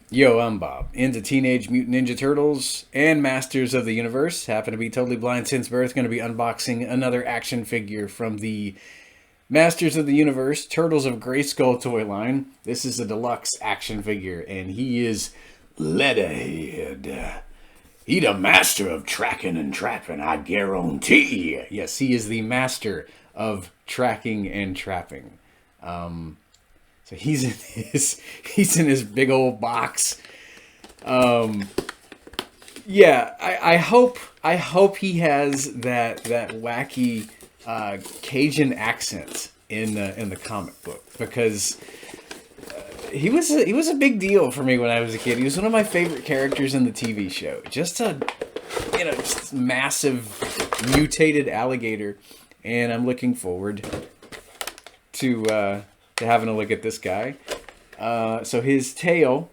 Yo, I'm Bob. Into Teenage Mutant Ninja Turtles and Masters of the Universe. Happen to be totally blind since birth. Going to be unboxing another action figure from the Masters of the Universe Turtles of Grayskull toy line. This is a deluxe action figure, and he is Leatherhead. He the master of tracking and trapping, I guarantee. Yes, he is the master of tracking and trapping. So he's in his big old box. Yeah, I hope he has that wacky Cajun accent in the comic book, because he was a big deal for me when I was a kid. He was one of my favorite characters in the TV show. Just a just massive mutated alligator, and I'm looking forward to having a look at this guy. So his tail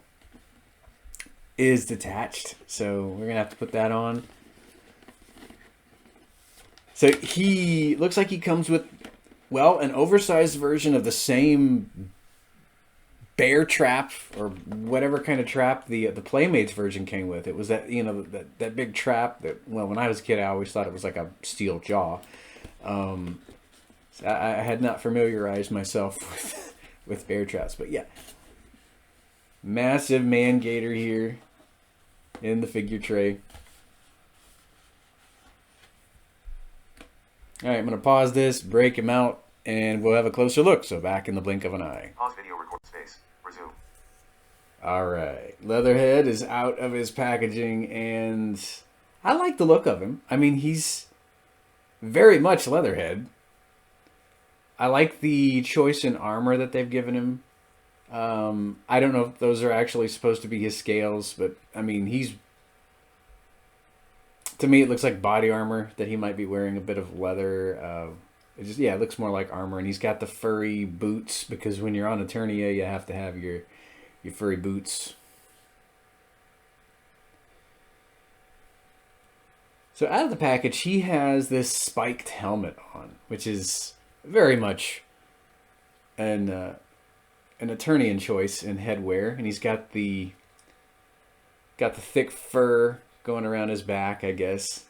is detached, so we're gonna have to put that on. So he looks like he comes with, well, an oversized version of the same bear trap or whatever kind of trap the Playmates version came with. It was that that big trap that, well, when I was a kid I always thought it was like a steel jaw. I had not familiarized myself with bear traps, but yeah, massive man gator here in the figure tray. All right, I'm gonna pause this, break him out, and we'll have a closer look. So back in the blink of an eye. Pause video, record space, resume. All right, Leatherhead is out of his packaging, and I like the look of him. I mean, he's very much Leatherhead. I like the choice in armor that they've given him. I don't know if those are actually supposed to be his scales, but I mean, to me, it looks like body armor that he might be wearing a bit of leather. It looks more like armor, and he's got the furry boots, because when you're on Eternia, you have to have your furry boots. So out of the package, he has this spiked helmet on, which is very much an Eternian choice in headwear, and he's got the thick fur going around his back. I guess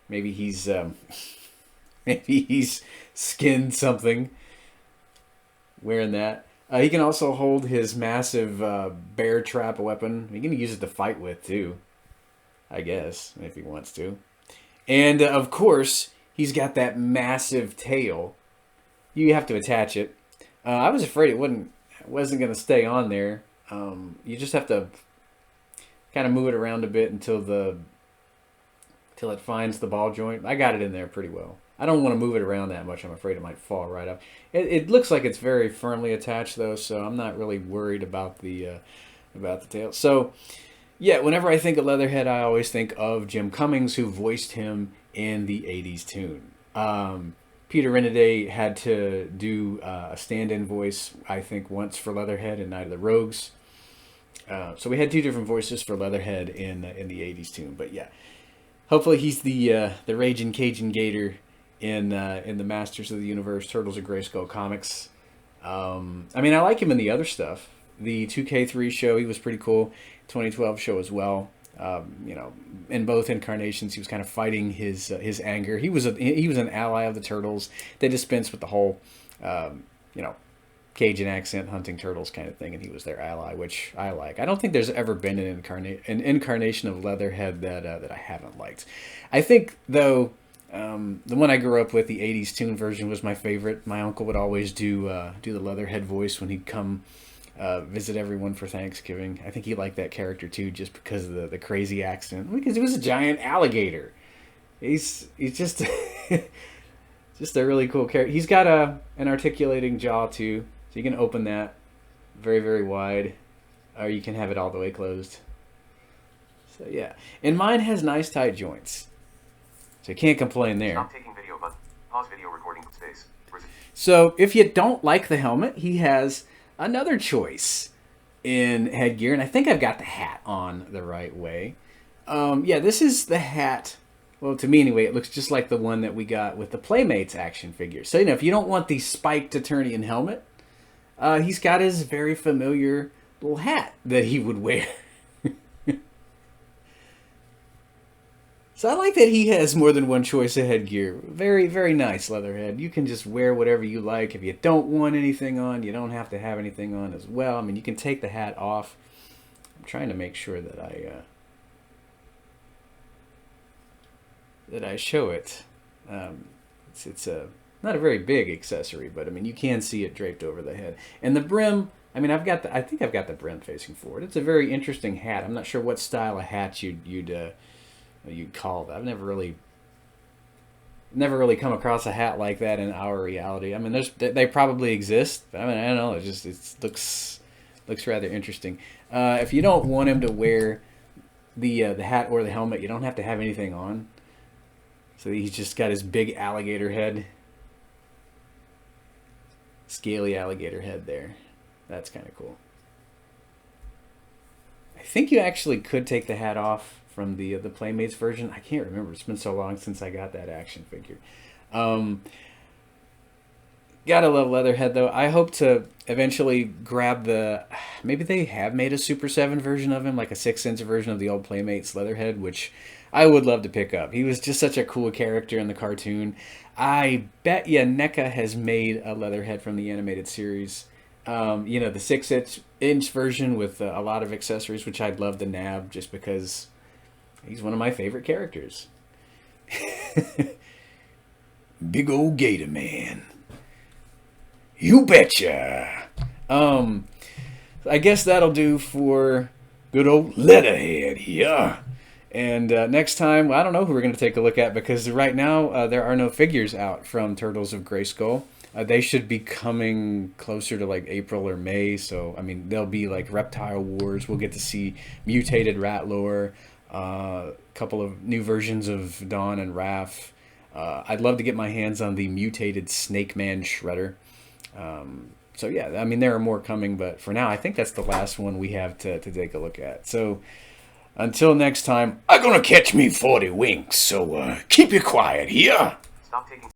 maybe he's maybe he's skinned something wearing that. He can also hold his massive bear trap weapon. He can use it to fight with too, I guess, if he wants to. And of course, he's got that massive tail. You have to attach it. I was afraid it wasn't going to stay on there. You just have to kind of move it around a bit until it finds the ball joint. I got it in there pretty well. I don't want to move it around that much. I'm afraid it might fall right up. It looks like it's very firmly attached though, so I'm not really worried about the tail. So yeah, whenever I think of Leatherhead, I always think of Jim Cummings, who voiced him in the '80s tune. Peter Renaday had to do a stand-in voice, I think, once for Leatherhead in Night of the Rogues. So we had two different voices for Leatherhead in the '80s tune. But yeah, hopefully he's the Raging Cajun Gator in the Masters of the Universe Turtles of Grayskull comics. I mean, I like him in the other stuff. The 2K3 show, he was pretty cool. 2012 show as well. In both incarnations, he was kind of fighting his anger. He was an ally of the Turtles. They dispensed with the whole, Cajun accent hunting turtles kind of thing, and he was their ally, which I like. I don't think there's ever been an incarnation of Leatherhead that I haven't liked. I think though, the one I grew up with, the '80s tune version, was my favorite. My uncle would always do the Leatherhead voice when he'd come visit everyone for Thanksgiving. I think he liked that character too, just because of the crazy accent. Because he was a giant alligator. He's just just a really cool character. He's got an articulating jaw too, so you can open that very, very wide, or you can have it all the way closed. So yeah, and mine has nice tight joints, so you can't complain there. Stop taking video button. Pause video recording space. So if you don't like the helmet, he has another choice in headgear, and I think I've got the hat on the right way. Yeah, this is the hat. Well, to me anyway, it looks just like the one that we got with the Playmates action figure. So, if you don't want the spiked Eternian helmet, he's got his very familiar little hat that he would wear So I like that he has more than one choice of headgear. Very, very nice, Leatherhead. You can just wear whatever you like. If you don't want anything on, you don't have to have anything on as well. I mean, you can take the hat off. I'm trying to make sure that I show it. It's a not a very big accessory, but I mean you can see it draped over the head. And the brim, I mean I think I've got the brim facing forward. It's a very interesting hat. I'm not sure what style of hat you'd call that. I've never really come across a hat like that in our reality. I mean they probably exist. I mean I don't know. It looks rather interesting. If you don't want him to wear the hat or the helmet, you don't have to have anything on. So he's just got his big alligator head. Scaly alligator head there. That's kind of cool. I think you actually could take the hat off from the Playmates version. I can't remember. It's been so long since I got that action figure. Gotta love Leatherhead, though. I hope to eventually grab the... Maybe they have made a Super 7 version of him, like a 6-inch version of the old Playmates Leatherhead, which I would love to pick up. He was just such a cool character in the cartoon. I bet you NECA has made a Leatherhead from the animated series. You know, the 6-inch version with a lot of accessories, which I'd love to nab just because he's one of my favorite characters. Big old Gator Man. You betcha. I guess that'll do for good old Leatherhead here. And next time, well, I don't know who we're going to take a look at because right now there are no figures out from Turtles of Grayskull. They should be coming closer to like April or May. So, I mean, they'll be like Reptile Wars. We'll get to see mutated Ratlore, a couple of new versions of Dawn and Raph. I'd love to get my hands on the mutated Snake Man Shredder. So yeah, I mean, there are more coming, but for now, I think that's the last one we have to take a look at. So until next time, I'm gonna catch me 40 winks, so keep it quiet here. Stop taking